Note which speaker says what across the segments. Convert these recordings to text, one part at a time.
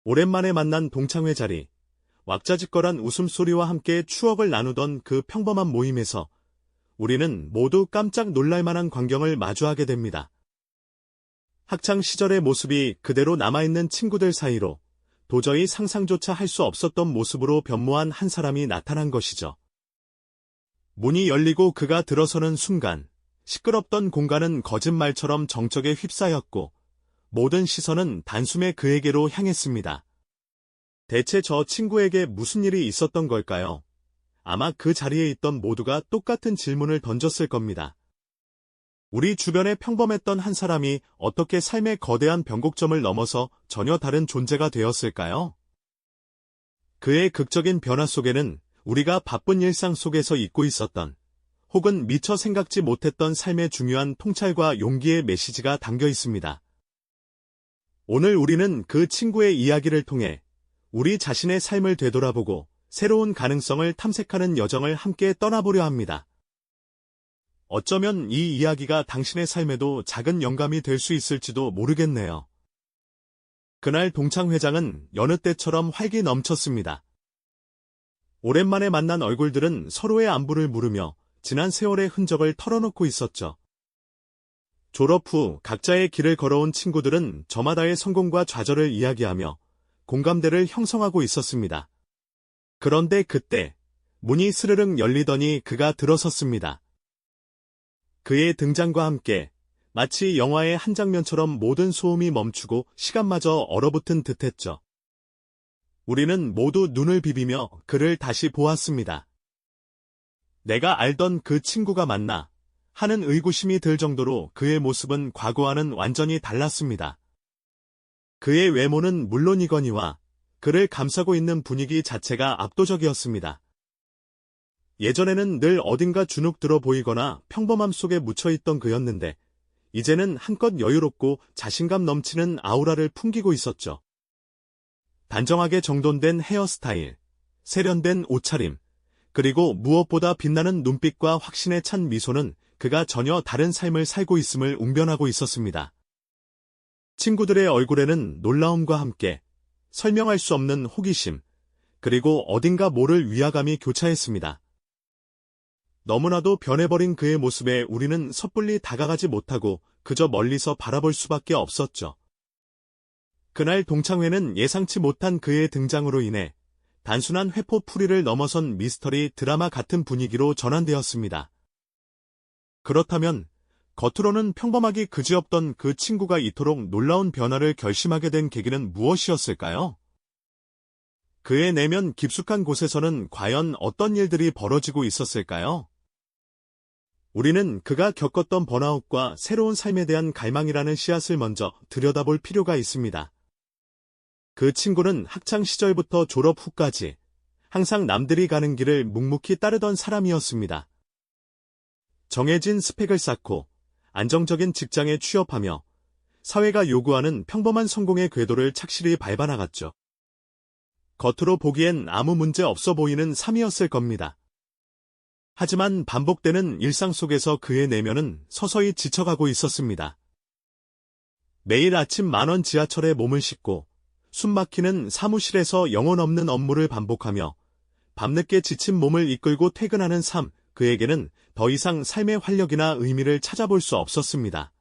Speaker 1: 오랜만에 만난 동창회 자리, 왁자지껄한 웃음소리와 함께 추억을 나누던 그 평범한 모임에서 우리는 모두 깜짝 놀랄만한 광경을 마주하게 됩니다. 학창 시절의 모습이 그대로 남아있는 친구들 사이로 도저히 상상조차 할 수 없었던 모습으로 변모한 한 사람이 나타난 것이죠. 문이 열리고 그가 들어서는 순간 시끄럽던 공간은 거짓말처럼 정적에 휩싸였고 모든 시선은 단숨에 그에게로 향했습니다. 대체 저 친구에게 무슨 일이 있었던 걸까요? 아마 그 자리에 있던 모두가 똑같은 질문을 던졌을 겁니다. 우리 주변에 평범했던 한 사람이 어떻게 삶의 거대한 변곡점을 넘어서 전혀 다른 존재가 되었을까요? 그의 극적인 변화 속에는 우리가 바쁜 일상 속에서 잊고 있었던 혹은 미처 생각지 못했던 삶의 중요한 통찰과 용기의 메시지가 담겨 있습니다. 오늘 우리는 그 친구의 이야기를 통해 우리 자신의 삶을 되돌아보고 새로운 가능성을 탐색하는 여정을 함께 떠나보려 합니다. 어쩌면 이 이야기가 당신의 삶에도 작은 영감이 될 수 있을지도 모르겠네요. 그날 동창회장은 여느 때처럼 활기 넘쳤습니다. 오랜만에 만난 얼굴들은 서로의 안부를 물으며 지난 세월의 흔적을 털어놓고 있었죠. 졸업 후 각자의 길을 걸어온 친구들은 저마다의 성공과 좌절을 이야기하며 공감대를 형성하고 있었습니다. 그런데 그때 문이 스르륵 열리더니 그가 들어섰습니다. 그의 등장과 함께 마치 영화의 한 장면처럼 모든 소음이 멈추고 시간마저 얼어붙은 듯했죠. 우리는 모두 눈을 비비며 그를 다시 보았습니다. 내가 알던 그 친구가 맞나 하는 의구심이 들 정도로 그의 모습은 과거와는 완전히 달랐습니다. 그의 외모는 물론이거니와 그를 감싸고 있는 분위기 자체가 압도적이었습니다. 예전에는 늘 어딘가 주눅 들어 보이거나 평범함 속에 묻혀있던 그였는데 이제는 한껏 여유롭고 자신감 넘치는 아우라를 풍기고 있었죠. 단정하게 정돈된 헤어스타일, 세련된 옷차림, 그리고 무엇보다 빛나는 눈빛과 확신에 찬 미소는 그가 전혀 다른 삶을 살고 있음을 웅변하고 있었습니다. 친구들의 얼굴에는 놀라움과 함께 설명할 수 없는 호기심, 그리고 어딘가 모를 위화감이 교차했습니다. 너무나도 변해버린 그의 모습에 우리는 섣불리 다가가지 못하고 그저 멀리서 바라볼 수밖에 없었죠. 그날 동창회는 예상치 못한 그의 등장으로 인해 단순한 회포풀이를 넘어선 미스터리 드라마 같은 분위기로 전환되었습니다. 그렇다면 겉으로는 평범하기 그지없던 그 친구가 이토록 놀라운 변화를 결심하게 된 계기는 무엇이었을까요? 그의 내면 깊숙한 곳에서는 과연 어떤 일들이 벌어지고 있었을까요? 우리는 그가 겪었던 번아웃과 새로운 삶에 대한 갈망이라는 씨앗을 먼저 들여다볼 필요가 있습니다. 그 친구는 학창 시절부터 졸업 후까지 항상 남들이 가는 길을 묵묵히 따르던 사람이었습니다. 정해진 스펙을 쌓고 안정적인 직장에 취업하며 사회가 요구하는 평범한 성공의 궤도를 착실히 밟아나갔죠. 겉으로 보기엔 아무 문제 없어 보이는 삶이었을 겁니다. 하지만 반복되는 일상 속에서 그의 내면은 서서히 지쳐가고 있었습니다. 매일 아침 10,000원 지하철에 몸을 싣고 숨막히는 사무실에서 영혼 없는 업무를 반복하며 밤늦게 지친 몸을 이끌고 퇴근하는 삶, 그에게는 더 이상 삶의 활력이나 의미를 찾아볼 수 없었습니다.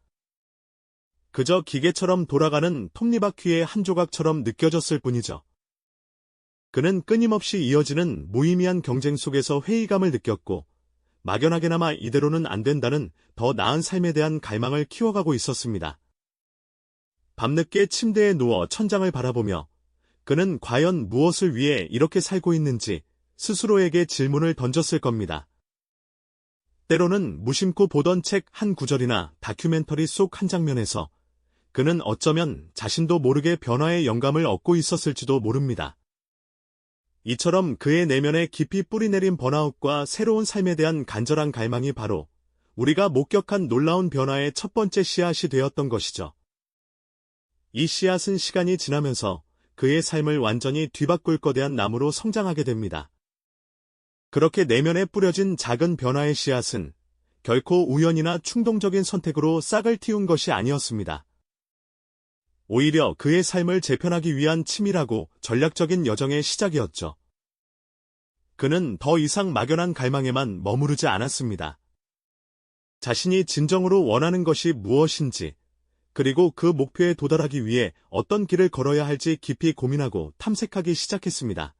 Speaker 1: 그저 기계처럼 돌아가는 톱니바퀴의 한 조각처럼 느껴졌을 뿐이죠. 그는 끊임없이 이어지는 무의미한 경쟁 속에서 회의감을 느꼈고 막연하게나마 이대로는 안 된다는 더 나은 삶에 대한 갈망을 키워가고 있었습니다. 밤늦게 침대에 누워 천장을 바라보며 그는 과연 무엇을 위해 이렇게 살고 있는지 스스로에게 질문을 던졌을 겁니다. 때로는 무심코 보던 책 한 구절이나 다큐멘터리 속 한 장면에서 그는 어쩌면 자신도 모르게 변화의 영감을 얻고 있었을지도 모릅니다. 이처럼 그의 내면에 깊이 뿌리내린 번아웃과 새로운 삶에 대한 간절한 갈망이 바로 우리가 목격한 놀라운 변화의 첫 번째 씨앗이 되었던 것이죠. 이 씨앗은 시간이 지나면서 그의 삶을 완전히 뒤바꿀 거대한 나무로 성장하게 됩니다. 그렇게 내면에 뿌려진 작은 변화의 씨앗은 결코 우연이나 충동적인 선택으로 싹을 틔운 것이 아니었습니다. 오히려 그의 삶을 재편하기 위한 치밀하고 전략적인 여정의 시작이었죠. 그는 더 이상 막연한 갈망에만 머무르지 않았습니다. 자신이 진정으로 원하는 것이 무엇인지, 그리고 그 목표에 도달하기 위해 어떤 길을 걸어야 할지 깊이 고민하고 탐색하기 시작했습니다.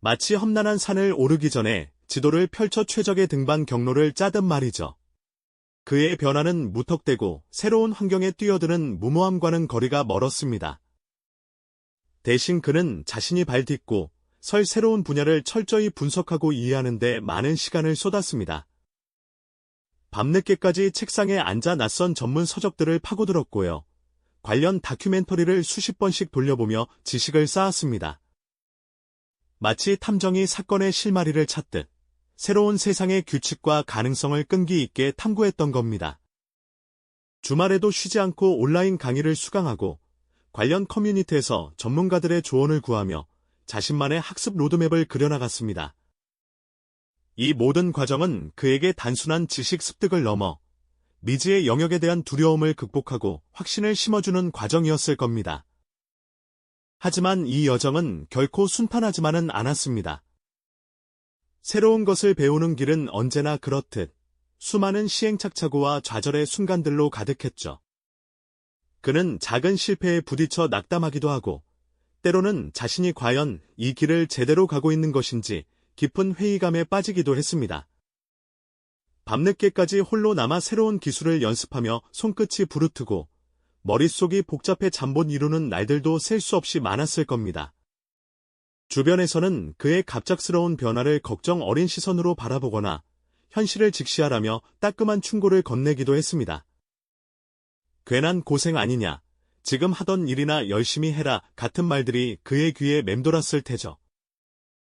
Speaker 1: 마치 험난한 산을 오르기 전에 지도를 펼쳐 최적의 등반 경로를 짜듯 말이죠. 그의 변화는 무턱대고 새로운 환경에 뛰어드는 무모함과는 거리가 멀었습니다. 대신 그는 자신이 발딛고 설 새로운 분야를 철저히 분석하고 이해하는 데 많은 시간을 쏟았습니다. 밤늦게까지 책상에 앉아 낯선 전문 서적들을 파고들었고요. 관련 다큐멘터리를 수십 번씩 돌려보며 지식을 쌓았습니다. 마치 탐정이 사건의 실마리를 찾듯 새로운 세상의 규칙과 가능성을 끈기 있게 탐구했던 겁니다. 주말에도 쉬지 않고 온라인 강의를 수강하고 관련 커뮤니티에서 전문가들의 조언을 구하며 자신만의 학습 로드맵을 그려나갔습니다. 이 모든 과정은 그에게 단순한 지식 습득을 넘어 미지의 영역에 대한 두려움을 극복하고 확신을 심어주는 과정이었을 겁니다. 하지만 이 여정은 결코 순탄하지만은 않았습니다. 새로운 것을 배우는 길은 언제나 그렇듯 수많은 시행착착오와 좌절의 순간들로 가득했죠. 그는 작은 실패에 부딪혀 낙담하기도 하고 때로는 자신이 과연 이 길을 제대로 가고 있는 것인지 깊은 회의감에 빠지기도 했습니다. 밤늦게까지 홀로 남아 새로운 기술을 연습하며 손끝이 부르트고 머릿속이 복잡해 잠못 이루는 날들도 셀 수 없이 많았을 겁니다. 주변에서는 그의 갑작스러운 변화를 걱정 어린 시선으로 바라보거나 현실을 직시하라며 따끔한 충고를 건네기도 했습니다. 괜한 고생 아니냐, 지금 하던 일이나 열심히 해라 같은 말들이 그의 귀에 맴돌았을 테죠.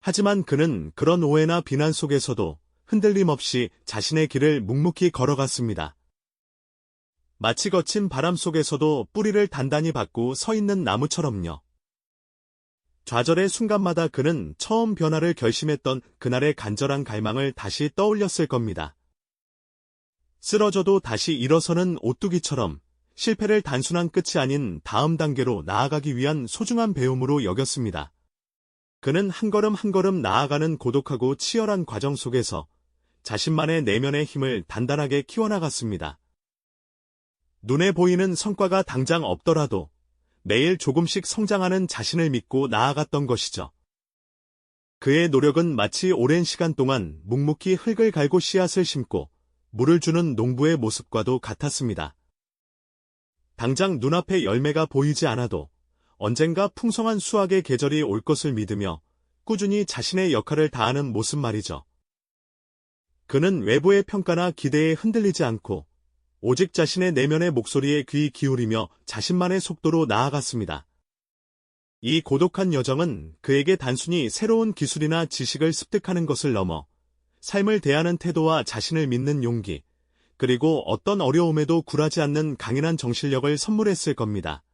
Speaker 1: 하지만 그는 그런 오해나 비난 속에서도 흔들림 없이 자신의 길을 묵묵히 걸어갔습니다. 마치 거친 바람 속에서도 뿌리를 단단히 받고 서 있는 나무처럼요. 좌절의 순간마다 그는 처음 변화를 결심했던 그날의 간절한 갈망을 다시 떠올렸을 겁니다. 쓰러져도 다시 일어서는 오뚜기처럼 실패를 단순한 끝이 아닌 다음 단계로 나아가기 위한 소중한 배움으로 여겼습니다. 그는 한 걸음 한 걸음 나아가는 고독하고 치열한 과정 속에서 자신만의 내면의 힘을 단단하게 키워나갔습니다. 눈에 보이는 성과가 당장 없더라도 매일 조금씩 성장하는 자신을 믿고 나아갔던 것이죠. 그의 노력은 마치 오랜 시간 동안 묵묵히 흙을 갈고 씨앗을 심고 물을 주는 농부의 모습과도 같았습니다. 당장 눈앞에 열매가 보이지 않아도 언젠가 풍성한 수확의 계절이 올 것을 믿으며 꾸준히 자신의 역할을 다하는 모습 말이죠. 그는 외부의 평가나 기대에 흔들리지 않고 오직 자신의 내면의 목소리에 귀 기울이며 자신만의 속도로 나아갔습니다. 이 고독한 여정은 그에게 단순히 새로운 기술이나 지식을 습득하는 것을 넘어 삶을 대하는 태도와 자신을 믿는 용기, 그리고 어떤 어려움에도 굴하지 않는 강인한 정신력을 선물했을 겁니다.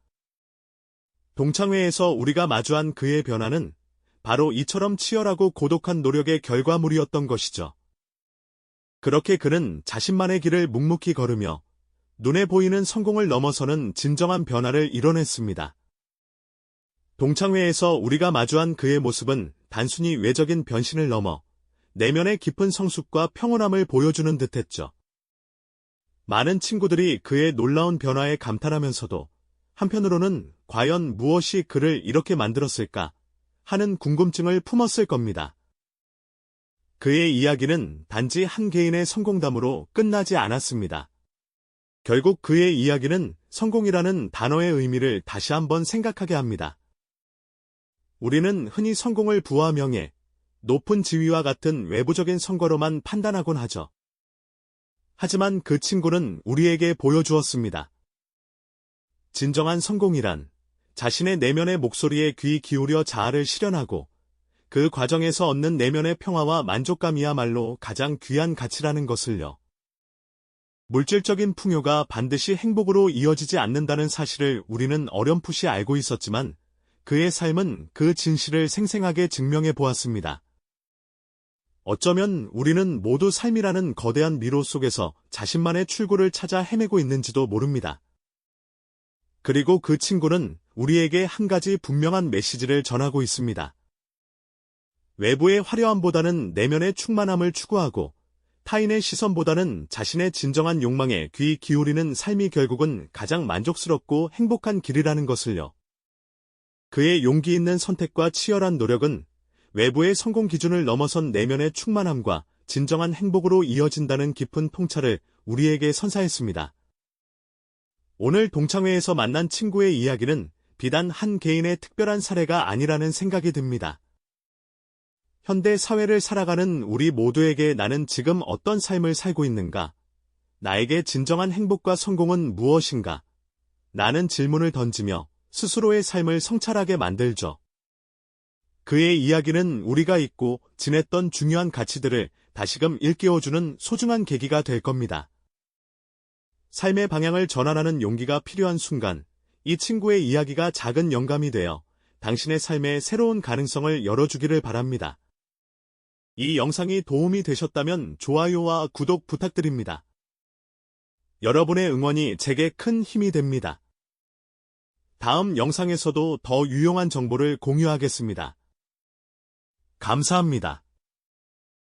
Speaker 1: 동창회에서 우리가 마주한 그의 변화는 바로 이처럼 치열하고 고독한 노력의 결과물이었던 것이죠. 그렇게 그는 자신만의 길을 묵묵히 걸으며 눈에 보이는 성공을 넘어서는 진정한 변화를 이뤄냈습니다. 동창회에서 우리가 마주한 그의 모습은 단순히 외적인 변신을 넘어 내면의 깊은 성숙과 평온함을 보여주는 듯했죠. 많은 친구들이 그의 놀라운 변화에 감탄하면서도 한편으로는 과연 무엇이 그를 이렇게 만들었을까 하는 궁금증을 품었을 겁니다. 그의 이야기는 단지 한 개인의 성공담으로 끝나지 않았습니다. 결국 그의 이야기는 성공이라는 단어의 의미를 다시 한번 생각하게 합니다. 우리는 흔히 성공을 부와 명예, 높은 지위와 같은 외부적인 성과로만 판단하곤 하죠. 하지만 그 친구는 우리에게 보여주었습니다. 진정한 성공이란 자신의 내면의 목소리에 귀 기울여 자아를 실현하고 그 과정에서 얻는 내면의 평화와 만족감이야말로 가장 귀한 가치라는 것을요. 물질적인 풍요가 반드시 행복으로 이어지지 않는다는 사실을 우리는 어렴풋이 알고 있었지만 그의 삶은 그 진실을 생생하게 증명해 보았습니다. 어쩌면 우리는 모두 삶이라는 거대한 미로 속에서 자신만의 출구를 찾아 헤매고 있는지도 모릅니다. 그리고 그 친구는 우리에게 한 가지 분명한 메시지를 전하고 있습니다. 외부의 화려함보다는 내면의 충만함을 추구하고 타인의 시선보다는 자신의 진정한 욕망에 귀 기울이는 삶이 결국은 가장 만족스럽고 행복한 길이라는 것을요. 그의 용기 있는 선택과 치열한 노력은 외부의 성공 기준을 넘어선 내면의 충만함과 진정한 행복으로 이어진다는 깊은 통찰을 우리에게 선사했습니다. 오늘 동창회에서 만난 친구의 이야기는 비단 한 개인의 특별한 사례가 아니라는 생각이 듭니다. 현대 사회를 살아가는 우리 모두에게 나는 지금 어떤 삶을 살고 있는가? 나에게 진정한 행복과 성공은 무엇인가? 나는 질문을 던지며 스스로의 삶을 성찰하게 만들죠. 그의 이야기는 우리가 잊고 지냈던 중요한 가치들을 다시금 일깨워주는 소중한 계기가 될 겁니다. 삶의 방향을 전환하는 용기가 필요한 순간, 이 친구의 이야기가 작은 영감이 되어 당신의 삶에 새로운 가능성을 열어주기를 바랍니다. 이 영상이 도움이 되셨다면 좋아요와 구독 부탁드립니다. 여러분의 응원이 제게 큰 힘이 됩니다. 다음 영상에서도 더 유용한 정보를 공유하겠습니다. 감사합니다.